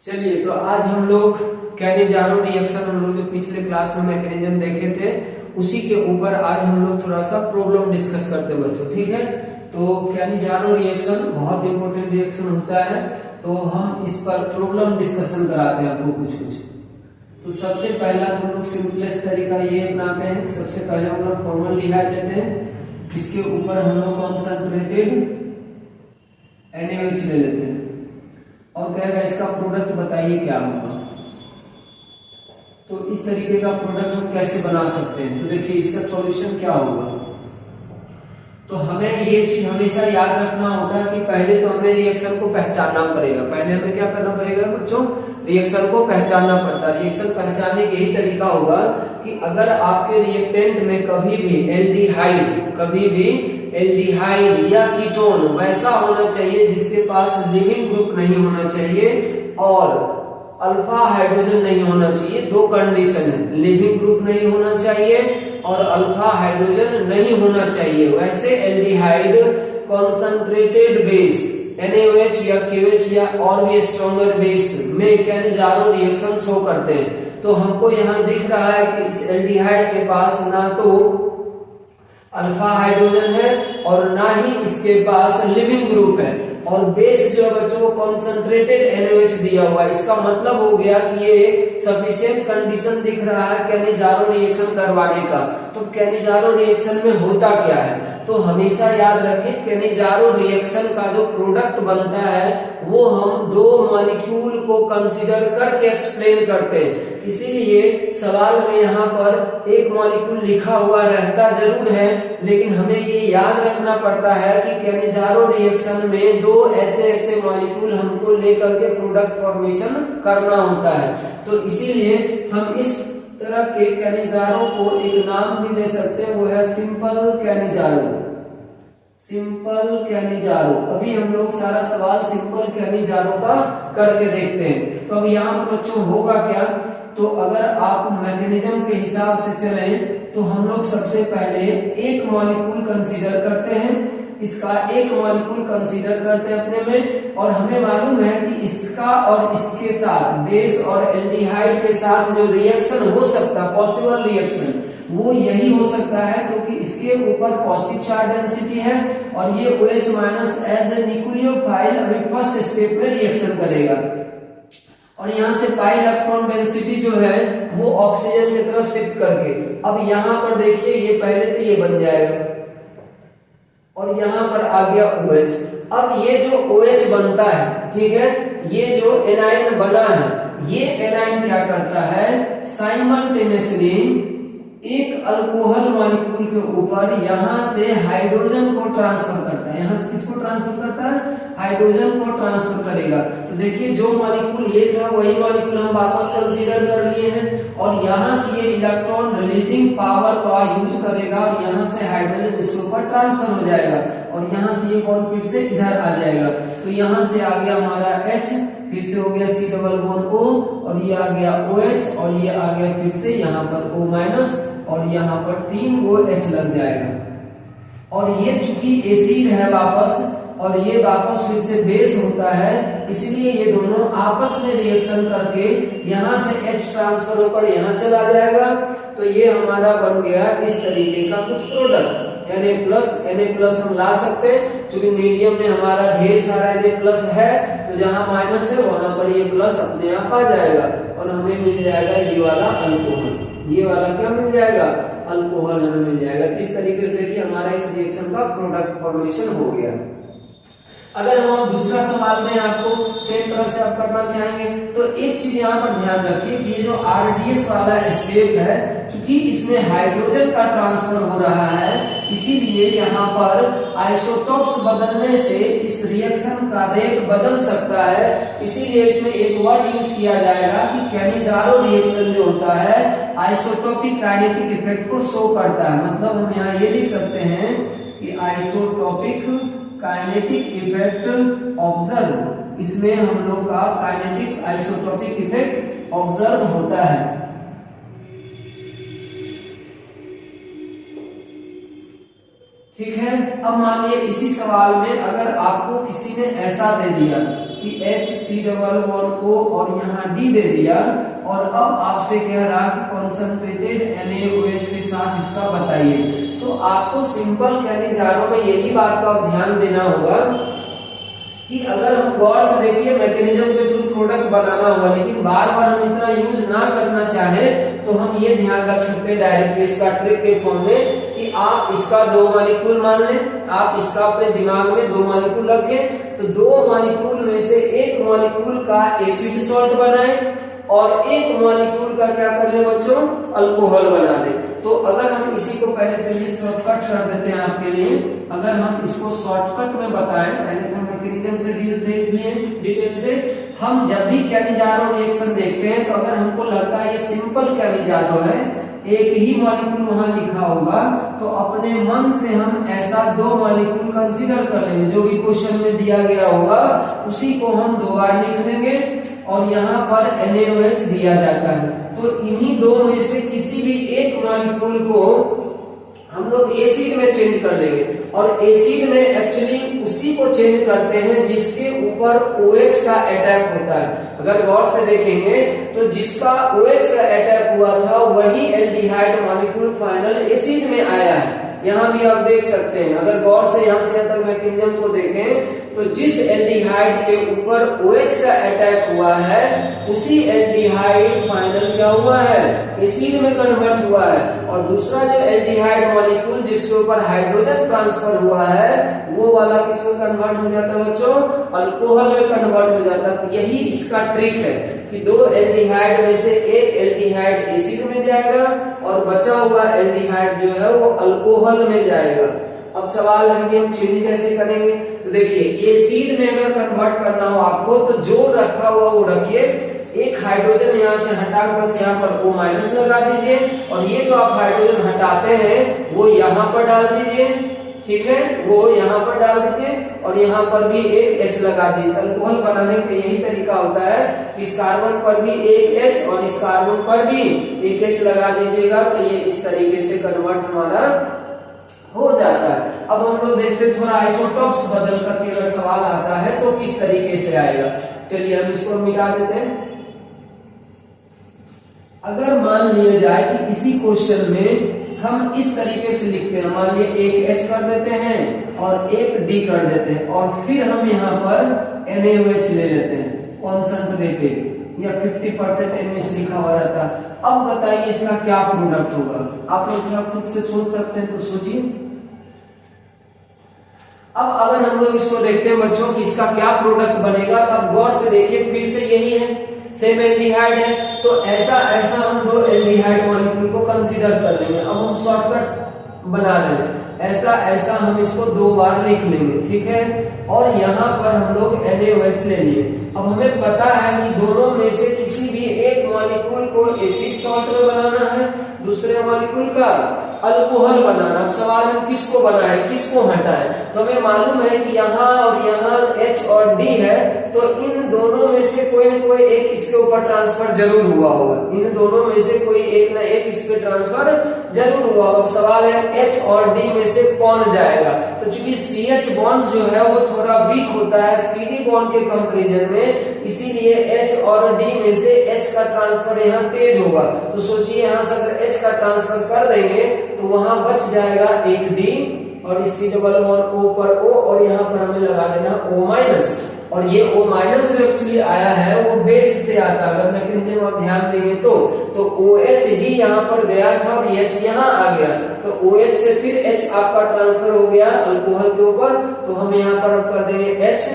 चलिए, तो आज हम लोग कैनिजारो रिएक्शन, हम लोग जो पिछले क्लास में मैकेनिज्म देखे थे उसी के ऊपर आज हम लोग थोड़ा सा प्रॉब्लम डिस्कस करते हैं बच्चों। ठीक है, तो कैनिजारो रिएक्शन बहुत इंपॉर्टेंट रिएक्शन होता है, तो हम इस पर प्रॉब्लम डिस्कशन कराते हैं आपको कुछ कुछ। तो सबसे पहला तो हम लोग सिंपलेस्ट तरीका ये अपनाते हैं, सबसे पहले हम लोग फॉर्मल्डिहाइड लेते हैं, इसके ऊपर हम लोग कॉन्सेंट्रेटेड NaOH ले लेते हैं और कहेगा इसका प्रोडक्ट बताइए क्या होगा। तो इस तरीके का प्रोडक्ट हम कैसे बना सकते हैं, तो देखिए इसका सॉल्यूशन क्या होगा। तो हमें ये चीज हमेशा याद रखना होता है कि पहले तो हमें रिएक्शन को पहचानना पड़ेगा। पहले हमें क्या करना पड़ेगा बच्चों, रिएक्शन को पहचानना पड़ता है। रिएक्शन पहचानने के यही तरीका होगा कि अगर आपके रिएक्टेंट में कभी भी एल्डिहाइड या कीटोन वैसा होना चाहिए जिसके पास लिविंग ग्रुप नहीं होना चाहिए और अल्फा हाइड्रोजन नहीं होना चाहिए। दो कंडीशन है, लिविंग ग्रुप नहीं होना चाहिए और अल्फा हाइड्रोजन नहीं होना चाहिए। वैसे एल्डिहाइड कॉन्सेंट्रेटेड बेस NaOH या KOH या और भी स्ट्रॉन्गर बेस में कैनिजारो रिएक्शन शो करते हैं। तो हमको यहाँ दिख रहा है कि इस एल्डिहाइड के पास ना तो अल्फा हाइड्रोजन है और ना ही इसके पास लिविंग ग्रुप है, और बेस जो है बच्चों को कॉन्सेंट्रेटेड NaOH दिया हुआ है। इसका मतलब हो गया कि ये सफिशिएंट कंडीशन दिख रहा है कैनिजारो रिएक्शन करवाने का। तो कैनिजारो रिएक्शन में होता क्या है, तो हमेशा याद रखें कैनिजारो रिएक्शन का जो प्रोडक्ट बनता है वो हम दो मॉलिक्यूल को कंसीडर करके एक्सप्लेन करते हैं। इसीलिए सवाल में यहाँ पर एक मॉलिक्यूल लिखा हुआ रहता जरूर है, लेकिन हमें ये याद रखना पड़ता है कि कैनिजारो रिएक्शन में दो ऐसे मॉलिक्यूल हमको लेकर के प्रोडक्ट फॉर्मेशन करना होता है। तो इसीलिए हम इस तरह के कैनिजारो को एक नाम भी दे सकते हैं, वो है सिंपल कैनिजारो। Simple Cannizzaro. अभी हम लोग सारा सवाल सिंपल कैनिजारो का करके देखते हैं। तो अब यहाँ पर बच्चों होगा क्या, तो अगर आप मैकेनिज्म के हिसाब से चलें तो हम लोग सबसे पहले एक मॉलिक्यूल कंसीडर करते हैं, इसका एक मॉलिक्यूल कंसीडर करते हैं अपने में, और हमें मालूम है कि इसका और इसके साथ बेस और एल्डिहाइड के साथ जो रिएक्शन हो सकता है, पॉसिबल रिएक्शन, वो यही हो सकता है क्योंकि इसके ऊपर पॉजिटिव चार्ज डेंसिटी है और ये OH minus as a nucleophile अभी फर्स्ट स्टेप में रिएक्शन करेगा, और यहाँ से पाई इलेक्ट्रॉन डेंसिटी जो है वो ऑक्सीजन की तरफ शिफ्ट करके, अब यहाँ पर देखिए ये पहले तो ये बन जाएगा और यहाँ पर आ गया OH। अब ये जो OH बनता है, ठीक है, ये जो एनाइन बना है, ये एनाइन क्या करता है, साइमल्टेनियसली एक अल्कोहल मॉलिक्यूल के ऊपर यहाँ से हाइड्रोजन को ट्रांसफर करता है। यहाँ से किसको ट्रांसफर करता है, हाइड्रोजन को ट्रांसफर करेगा। तो देखिए जो मॉलिक्यूल ये था वही मॉलिक्यूल हम वापस कंसीडर कर लिए हैं, और यहाँ से ये इलेक्ट्रॉन रिलीजिंग पावर का यूज करेगा और यहाँ से हाइड्रोजन इसके ऊपर ट्रांसफर हो जाएगा और यहाँ से ये बॉन्ड फिर से इधर आ जाएगा। तो यहाँ से आ गया हमारा H, फिर से हो गया C डबल बॉन्ड O, और ये आ गया OH, और ये आ गया फिर से यहाँ पर O माइनस, और यहाँ पर 3 गो H लग जाएगा। और ये चूंकि एसिड है वापस, और ये वापस फिर से बेस होता है, इसलिए ये दोनों आपस में रिएक्शन करके यहाँ से H ट्रांसफर होकर यहाँ चला जाएगा। तो ये हमारा बन गया इस तरीके का कुछ प्रोडक्ट Na+ हम ला सकते हैं, क्योंकि मीडियम में हमारा ढेर सारा Na+ है, तो जहां माइनस है वहां पर ये प्लस अपने आप आ जाएगा और हमें मिल जाएगा ये वाला अल्कोहल। ये वाला क्या मिल जाएगा, अल्कोहल हमें मिल जाएगा। इस तरीके से देखिए हमारा इस रिएक्शन का प्रोडक्ट फॉर्मेशन हो गया। अगर हम दूसरा सवाल में आपको सेम तरह से आप करना चाहेंगे तो एक चीज यहाँ पर ध्यान रखिए कि ये जो RDS वाला स्टेप है, चूंकि इसमें हाइड्रोजन का ट्रांसफर हो रहा है, इसीलिए यहाँ पर आइसोटोप्स बदलने से इस रिएक्शन का रेट बदल सकता है। इसीलिए इसमें एक वर्ड यूज किया जाएगा कि कैनिजारो रिएक्शन जो होता है आइसोटोपिक काइनेटिक इफेक्ट को शो करता है। मतलब हम यहाँ ये लिख सकते हैं कि आइसोटोपिक काइनेटिक इफेक्ट ऑब्जर्व, इसमें हम लोग का काइनेटिक आइसोटोपिक इफेक्ट ऑब्जर्व होता है। ठीक है, अब मान लीजिए इसी सवाल में अगर आपको किसी ने ऐसा दे दिया कि HCOO और यहाँ D दे दिया, और अब आपसे कह रहा कि कॉन्सेंट्रेटेड NaOH के साथ इसका बताइए। तो आपको सिंपल कहने जा रहा हूं मैं, यही बात का ध्यान देना होगा कि अगर हम गौर से देखिए मैकेनिज्म के थ्रू प्रोडक्ट बनाना होगा, लेकिन बार बार हम इतना यूज ना करना चाहे तो हम ये ध्यान रख सकते हैं डायरेक्टली इसका ट्रिक के फॉर्म में कि आप इसका 2 मॉलिक्यूल मान लें, आप इसका अपने दिमाग में 2 मॉलिक्यूल रखें, तो 2 मॉलिक्यूल में से एक मॉलिक्यूल का एसिड सॉल्ट बनाएं और एक मॉलिक्यूल का क्या कर ले बच्चों, अल्कोहल बना ले। तो अगर हम इसी को पहले चलिए शॉर्टकट कर देते हैं आपके लिए, अगर हम इसको शॉर्टकट में बताएं, पहले तो हम मैकेनिज्म से देख लिए डिटेल से, हम जब भी कैनिजारो रिएक्शन देखते हैं तो अगर हमको लगता है ये सिंपल कैनिजारो है, एक ही मॉलिक्यूल वहां लिखा होगा, तो अपने मन से हम ऐसा 2 मॉलिक्यूल कंसीडर कर लेंगे, जो भी क्वेश्चन में दिया गया होगा उसी को हम 2 बार लिख लेंगे, और यहाँ पर NaOH दिया जाता है। तो इन्हीं 2 में से किसी भी एक मॉलिक्यूल को हम लोग एसिड में चेंज कर लेंगे, और एसिड में एक्चुअली उसी को चेंज करते हैं जिसके ऊपर OH का अटैक होता है। अगर गौर से देखेंगे तो जिसका OH का अटैक हुआ था वही एल्डिहाइड मॉलिक्यूल फाइनल एसिड में आया है। यहाँ भी आप देख सकते हैं, अगर गौर से यहाँ से तक मैकेनिज्म को देखें तो जिस एल्डिहाइड के ऊपर OH का अटैक हुआ है उसी एल्डिहाइड फाइनल क्या हुआ है, एसिड में कन्वर्ट हुआ है, और दूसरा जो एल्डिहाइड मॉलिक्यूल जिसके ऊपर हाइड्रोजन ट्रांसफर हुआ है वो वाला किसमें कन्वर्ट हो जाता है बच्चों, अल्कोहल में कन्वर्ट हो जाता है। तो यही इसका ट्रिक है कि 2 एल्डिहाइड में से एक एल्डिहाइड एसिड में जाएगा और बचा हुआ एल्डिहाइड जो है वो अल्कोहल में जाएगा। अब सवाल है कि हम चेंज कैसे करेंगे, तो देखिए एसिड में अगर कन्वर्ट करना हो आपको तो जो रखा हुआ वो रखिए, एक हाइड्रोजन यहाँ से हटा बस यहाँ पर O- लगा दीजिए, और ये जो आप हाइड्रोजन हटाते हैं वो यहाँ पर डाल दीजिए, ठीक है, वो यहाँ पर डाल दीजिए, और यहाँ पर भी एक H लगा दीजिए। अल्कोहल बनाने का यही तरीका होता है कि इस कार्बन पर भी एक H और इस कार्बन पर भी एक H लगा दीजिएगा, तो ये इस तरीके से कन्वर्ट हमारा हो जाता है। अब हम लोग देखते हैं थोड़ा आइसोटॉप्स बदल करके अगर सवाल आता है तो किस तरीके से आएगा। चलिए हम इसको मिटा देते हैं। अगर मान लिया जाए कि इसी क्वेश्चन में हम इस तरीके से लिखते हैं, मान लिए एक H कर देते हैं और एक D कर देते हैं, और फिर हम यहाँ पर NaOH ले लेते हैं कॉन्सेंट्रेटेड, या 50% NaOH लिखा हुआ रहता है। अब बताइए इसका क्या प्रोडक्ट होगा, आप लोग थोड़ा खुद से सोच सकते हैं तो सोचिए। अब अगर हम लोग इसको देखते हैं बच्चों कि इसका क्या प्रोडक्ट बनेगा, तो आप गौर से देखिए, फिर से यही है, सेम एल्डिहाइड है, तो ऐसा ऐसा हम 2 एल्डिहाइड मॉलिक्यूल को कंसीडर कर लेंगे। अब हम शॉर्टकट बना रहे हैं, ऐसा ऐसा हम इसको 2 बार लिख लेंगे, ठीक है, और यहाँ पर हम लोग NaOH ले लिए। अब हमें पता है कि दोनों में से किसी भी एक मॉलिक्यूल को एसिड सॉल्ट में बनाना है, दूसरे मॉलिक्यूल का अल्कोहल बनाना। अब सवाल है किसको बनाए किसको हटाए, तो हमें मालूम है कि यहाँ और यहाँ H और D है, तो इन दोनों में से कोई न कोई एक इसके ऊपर ट्रांसफर जरूर हुआ होगा, इन दोनों में से कोई एक ना एक इस पे ट्रांसफर जरूर हुआ होगा। अब सवाल है H और D में से कौन जाएगा, तो चूंकि CH बॉन्ड जो है वो थोड़ा वीक होता है CD बॉन्ड के कंपैरिजन में, इसीलिए H और D में से H का ट्रांसफर यहाँ तेज होगा। तो सोचिए यहाँ से अगर H का ट्रांसफर कर देंगे तो वहां बच जाएगा एक D, और इस C+O पर O, और यहाँ पर हमें लगा देना O-, और ये O- जो एक्चुअली आया है वो बेस से आता है। अगर मैकेनिज्म आप ध्यान देंगे तो OH ही यहाँ पर गया था और H यहाँ आ गया, तो OH से फिर H आपका ट्रांसफर हो गया अल्कोहल के ऊपर, तो हम यहाँ पर कर देंगे H।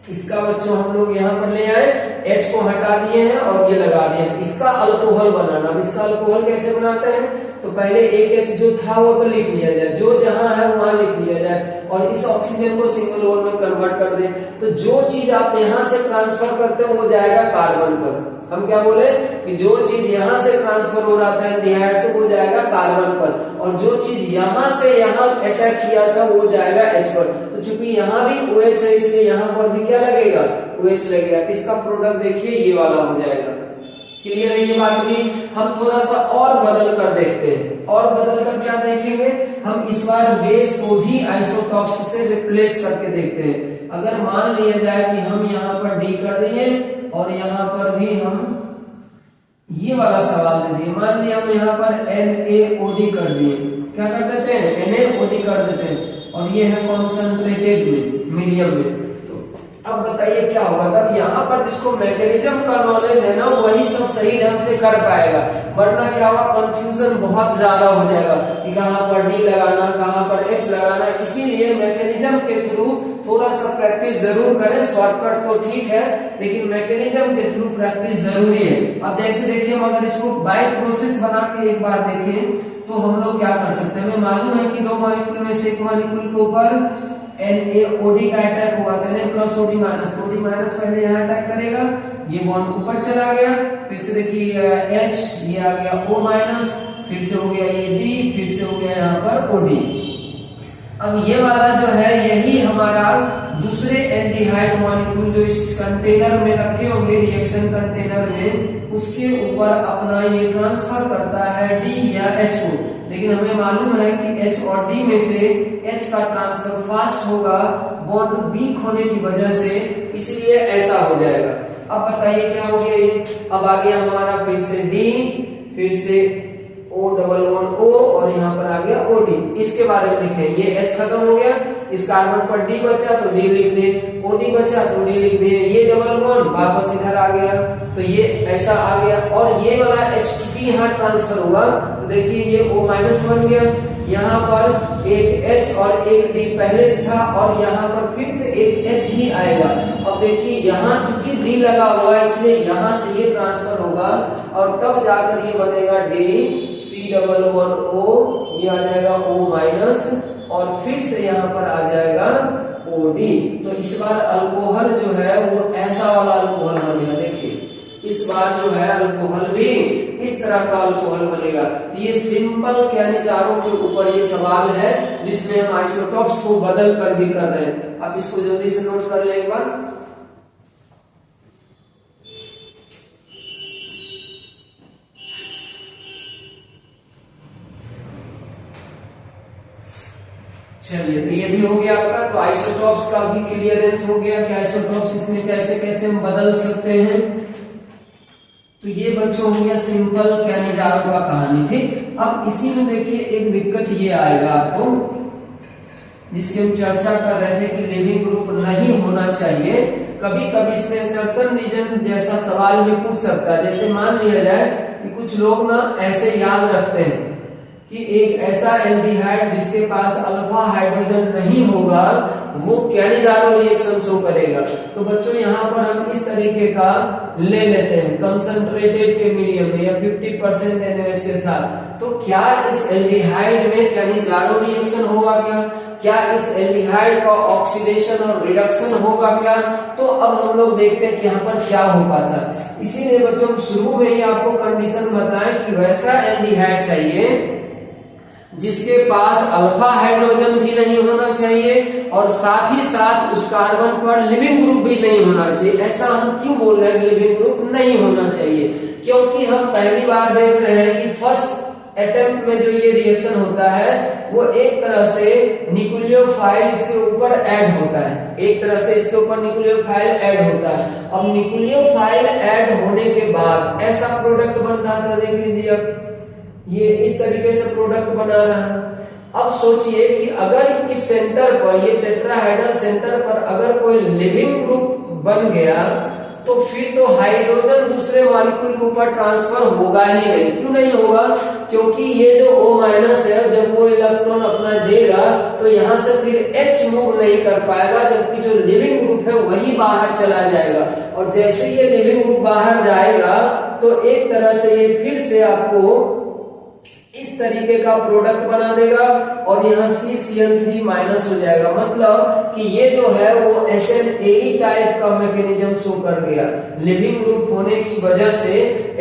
इसका बच्चों हम लोग यहाँ पर ले आए, H को हटा दिए हैं और ये लगा दिए। इसका अल्कोहल बनाना, अब इसका अल्कोहल कैसे बनाते हैं, तो पहले एक H जो था वो तो लिख लिया जाए, जो जहां है वहां लिख लिया जाए, और इस ऑक्सीजन को सिंगल बॉन्ड में कन्वर्ट कर दे। तो जो चीज आप यहाँ से ट्रांसफर करते हो वो जाएगा कार्बन पर। हम क्या बोले कि जो चीज यहाँ से ट्रांसफर हो रहा था एल्डिहाइड से वो जाएगा कार्बन पर, और जो चीज यहाँ से यहाँ अटैक किया था वो जाएगा H पर। तो चूंकि यहाँ भी OH है इसलिए यहाँ पर भी क्या लगेगा, OH लगेगा। तो इसका प्रोडक्ट देखिए ये वाला हो जाएगा। क्लियर है ये बात भी। हम थोड़ा सा और बदल कर देखते हैं, और बदल कर क्या देखेंगे, हम इस बार बेस को भी आइसोटॉप्स से रिप्लेस करके देखते हैं। अगर मान लिया जाए कि हम यहाँ पर डी कर दिए और यहाँ पर भी हम ये वाला सवाल दे दिए, मान लिया हम यहाँ पर NaOD कर दिए, क्या कर देते हैं NaOD कर देते हैं, और ये है कॉन्सेंट्रेटेड में, मीडियम में। तो अब बताइए क्या होगा, तब यहाँ पर जिसको मैकेनिज्म का नॉलेज है ना वही सब सही ढंग से कर पाएगा, वरना क्या होगा कंफ्यूजन बहुत ज्यादा हो जाएगा कि कहाँ पर डी लगाना, कहाँ पर एच लगाना। इसीलिए मैकेनिज्म के थ्रू थोड़ा सा प्रैक्टिस जरूर करें, शॉर्टकट तो ठीक है लेकिन मैकेनिज्म के थ्रू प्रैक्टिस जरूरी है। अब जैसे देखिए हम अगर इसको बाय प्रोसेस बना के एक बार देखें तो हम लोग क्या कर सकते हैं, हमें मालूम है कि दो मॉलिक्यूल में से एक मॉलिक्यूल के ऊपर NaOD का अटैक हुआ, Na+OD माइनस, OD माइनस पहले यहाँ अटैक करेगा, ये बॉन्ड ऊपर चला गया, फिर से देखिए H, ये आ गया O माइनस, फिर से हो गया ये D, फिर से हो गया यहाँ पर OD। अब ये वाला जो है यही हमारा दूसरे एल्डिहाइड मॉलिक्यूल जो इस कंटेनर में रखे होंगे रिएक्शन कंटेनर में, उसके ऊपर अपना ये ट्रांसफर करता है D या H को, लेकिन हमें मालूम है कि H और D में से H का ट्रांसफर फास्ट होगा बॉन्ड वीक होने की वजह से, इसलिए ऐसा हो जाएगा। अब बताइए क्या हो गया ये, अब आ गया हमारा फिर से D, फिर से O और यहाँ पर आ गया OD। इसके बारे में लिखें, ये H खत्म हो गया, इस कार्बन पर D बचा तो D लिख दिए, OD बचा तो D लिख दिए, ये डबल बॉन्ड वापस इधर आ गया तो ये ऐसा आ गया, और ये वाला H चूंकि यहाँ ट्रांसफर हुआ तो देखिए ये O माइनस बन गया, यहाँ पर एक H और एक D पहले से था और यहाँ पर फिर से एक H ही आएगा। अब देखिए यहाँ चूंकि D लगा हुआ है इसलिए यहाँ से ये ट्रांसफर होगा और तब जाकर ये बनेगा D(C11O), ये आ जाएगा O माइनस और फिर से यहाँ पर आ जाएगा OD। तो इस बार अल्कोहल जो है वो ऐसा वाला अल्कोहल बनेगा, देखिए इस बार जो है अल्कोहल भी इस तरह का अल्कोहल बनेगा। तो ये सिंपल कैनिजारो के ऊपर ये सवाल है जिसमें हम आइसोटॉप्स को बदल कर भी कर रहे हैं। अब इसको जल्दी से नोट कर ले एक बार। चलिए तो ये भी हो गया आपका, तो आइसोटॉप्स का भी क्लियरेंस हो गया कि आइसोटॉप्स इसमें कैसे कैसे हम बदल सकते हैं। तो ये बच्चों हो गया सिंपल कैनिजारो का कहानी, ठीक। अब इसी में देखिए एक दिक्कत ये आएगा आपको जिसकी हम चर्चा कर रहे थे कि लिविंग ग्रुप नहीं होना चाहिए। कभी कभी इसमें इंसर्शन रीजन जैसा सवाल भी पूछ सकता है, जैसे मान लिया जाए कि कुछ लोग ना ऐसे याद रखते हैं कि एक ऐसा एल्डिहाइड जिसके पास अल्फा हाइड्रोजन नहीं होगा वो कैनिजारो रिएक्शन शो करेगा। तो बच्चों यहाँ पर हम इस तरीके का ले लेते हैं कंसंट्रेटेड के मीडियम में या 50% NaOH के साथ। तो क्या इस एल्डिहाइड में कैनिजारो रिएक्शन होगा क्या इस एल्डिहाइड का ऑक्सीडेशन और रिडक्शन होगा क्या? तो अब हम लोग देखते हैं कि यहाँ पर क्या हो पाता है। इसीलिए बच्चों शुरू में ही आपको कंडीशन बताएं कि वैसा एल्डिहाइड चाहिए जिसके पास अल्फा हाइड्रोजन भी नहीं होना चाहिए और साथ ही साथ उस कार्बन पर लिविंग ग्रुप भी नहीं होना चाहिए। ऐसा हम क्यों बोल रहे हैं लिविंग ग्रुप नहीं होना चाहिए? क्योंकि हम पहली बार देख रहे हैं कि फर्स्ट अटेम्प्ट में जो ये रिएक्शन होता है वो एक तरह से न्यूक्लियोफाइल इसके ऊपर ऐड होता है, एक तरह से इसके ऊपर न्यूक्लियोफाइल ऐड होता है। अब न्यूक्लियोफाइल ऐड होने के बाद ऐसा प्रोडक्ट बन रहा था, देख लीजिए अब ये इस तरीके से प्रोडक्ट बना रहा है। अब सोचिए कि अगर इस सेंटर पर ये टेट्राहेड्रल सेंटर पर अगर कोई लिविंग ग्रुप बन गया तो फिर तो हाइड्रोजन दूसरे मॉलिक्यूल के ऊपर ट्रांसफर होगा ही नहीं। क्यों नहीं होगा? क्योंकि ये जो O- है जब वो इलेक्ट्रॉन अपना देगा तो यहाँ से फिर H मूव नहीं कर पाएगा, जबकि जो लिविंग ग्रुप है वही बाहर चला जाएगा। और जैसे ये लिविंग ग्रुप बाहर जाएगा तो एक तरह से ये फिर से आपको इस तरीके का प्रोडक्ट बना देगा और यहाँ CCl3 माइनस हो जाएगा। मतलब कि ये जो है वो SNAE टाइप का मैकेनिज्म शो कर गया। लिविंग ग्रुप होने की वजह से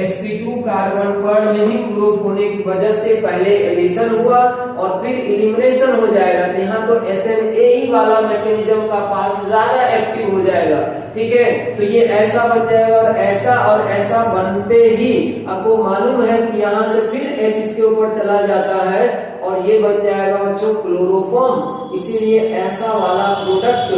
sp2 कार्बन पर लिविंग ग्रुप होने की वजह से पहले एडिशन हुआ और फिर एलिमिनेशन हो जाएगा। तो यहाँ तो SNAE वाला मैकेनिज्म का पार्ट ज्यादा एक्टिव हो जाएगा, ठीक है। तो ये ऐसा बन जाएगा और ऐसा बनते ही आपको मालूम है कि यहाँ से फिर H इसके ऊपर चला जाता है और ये बन जाएगा बच्चों क्लोरोफॉर्म। इसीलिए ऐसा वाला प्रोडक्ट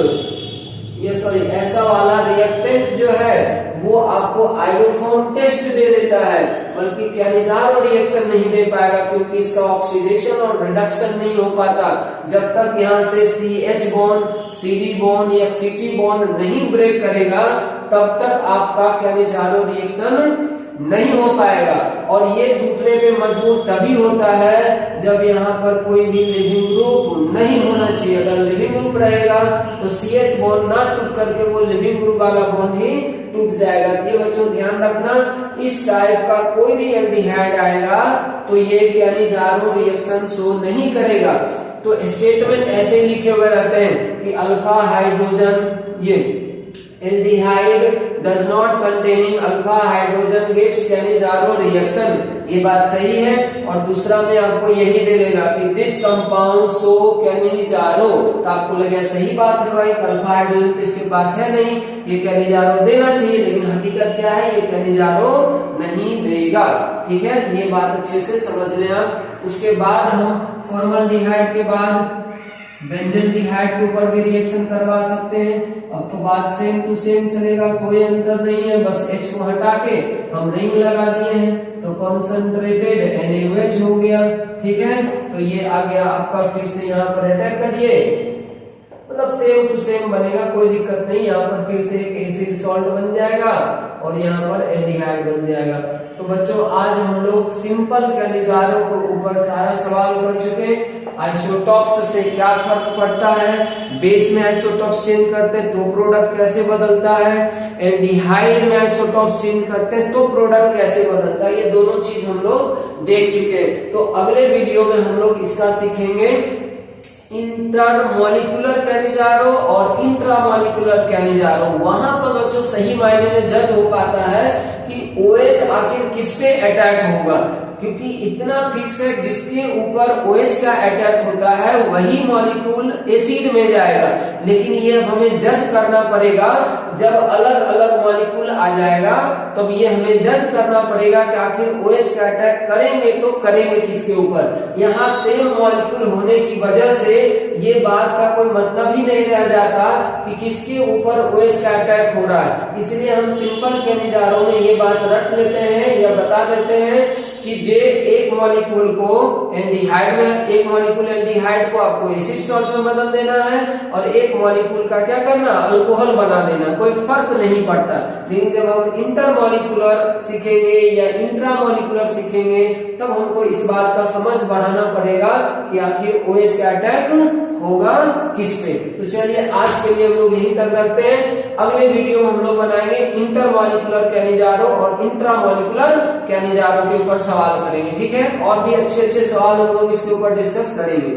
ऐसा वाला रिएक्टेंट जो है वो आपको आयोडोफॉर्म टेस्ट दे देता है, बल्कि कैनिजारो रिएक्शन नहीं दे पाएगा, क्योंकि इसका ऑक्सीडेशन और रिडक्शन नहीं हो पाता। जब तक यहाँ से CH बॉन्ड, CD बॉन्ड या CT बॉन्ड नहीं ब्रेक करेगा, तब तक आपका कैनिजारो रिएक्शन नहीं हो पाएगा। और ये टूटने में मजबूर तभी होता है जब यहाँ पर कोई भी लिविंग ग्रुप नहीं होना चाहिए। अगर लिविंग ग्रुप रहेगा तो CH बॉन्ड ना टूट करके वो लिविंग ग्रुप वाला बॉन्ड ही टूट जाएगा। तो ये बच्चों ध्यान रखना, इस टाइप का कोई भी एल्डिहाइड आएगा तो ये कैनिजारो रिएक्शन शो नहीं करेगा। तो स्टेटमेंट ऐसे लिखे हुए रहते हैं कि अल्फा हाइड्रोजन ये aldehyde does not containing alpha hydrogen gives Cannizzaro reaction, ये बात सही है। और दूसरा में आपको यही दे देगा कि दिस कंपाउंड शो कैनिजारो, तो आपको लगे सही बात है भाई, अल्फा हाइड्रोजन तो इसके पास है नहीं, ये कैनिजारो देना चाहिए, लेकिन हकीकत क्या है, ये कैनिजारो नहीं देगा। ठीक है, ये बात अच्छे से समझ लें आप। उसके बाद हम फॉर्मल्डिहाइड के बाद बेंजल्डिहाइड के ऊपर भी रिएक्शन करवा सकते हैं। अब तो बात सेम टू सेम चलेगा, कोई अंतर नहीं है, बस H को हटा के हम रिंग लगा दिए हैं तो कॉन्सेंट्रेटेड NaOH हो गया। ठीक है, तो ये आ गया आपका, फिर से यहाँ पर अटैक करिए, मतलब सेम टू सेम बनेगा, कोई दिक्कत नहीं। यहाँ पर फिर से एक एसिड सॉल्ट बन जाएगा और यहाँ पर एल्डिहाइड बन जाएगा। तो बच्चों आज हम लोग सिंपल कैनिजारो के ऊपर सारा सवाल कर चुके। आइसोटॉप्स से क्या फर्क पड़ता है, बेस में आइसोटॉप्स चेंज करते हैं तो प्रोडक्ट कैसे बदलता है, एल्डिहाइड में आइसोटॉप्स चेंज करते हैं तो प्रोडक्ट कैसे बदलता है, ये दोनों चीज हम लोग देख चुके हैं। तो अगले वीडियो में हम लोग इसका सीखेंगे इंटरमॉलिक्यूलर कैनिजारो और इंट्रामॉलिक्यूलर कैनिजारो। वहां पर बच्चों सही मायने में जज हो पाता है कि OH आखिर किस पे अटैक होगा, क्योंकि इतना फिक्स है जिसके ऊपर OH का अटैक होता है वही मॉलिक्यूल एसिड में जाएगा। लेकिन ये अब हमें जज करना पड़ेगा, जब अलग अलग मॉलिक्यूल आ जाएगा तब ये हमें जज करना पड़ेगा कि आखिर OH का अटैक करेंगे तो करेंगे किसके ऊपर। यहाँ सेम मॉलिक्यूल होने की वजह से ये बात का कोई मतलब ही नहीं रह जाता कि किसके ऊपर OH का अटैक हो रहा है। इसलिए हम सिंपल कैनिजारो में ये बात रट लेते हैं या बता देते हैं कि जे एक मॉलिक्यूल को एल्डिहाइड में, एक मॉलिक्यूल एल्डिहाइड को आपको एसिड सॉल्ट में बदल देना है और एक मॉलिक्यूल का क्या करना, अल्कोहल बना देना, कोई फर्क नहीं पड़ता। लेकिन जब हम इंटरमॉलिक्यूलर सीखेंगे या इंट्रामॉलिक्यूलर सीखेंगे तब हमको इस बात का समझ बढ़ाना पड़ेगा कि आखिर OH का अटैक होगा किस पे। तो चलिए आज के लिए हम लोग यहीं तक रखते हैं। अगले वीडियो में हम लोग बनाएंगे इंटरमॉलिक्यूलर कैनिजारो और इंट्रामॉलिक्यूलर कैनिजारो के ऊपर सवाल करेंगे। ठीक है, और भी अच्छे अच्छे सवाल हम लोग इसके ऊपर डिस्कस करेंगे।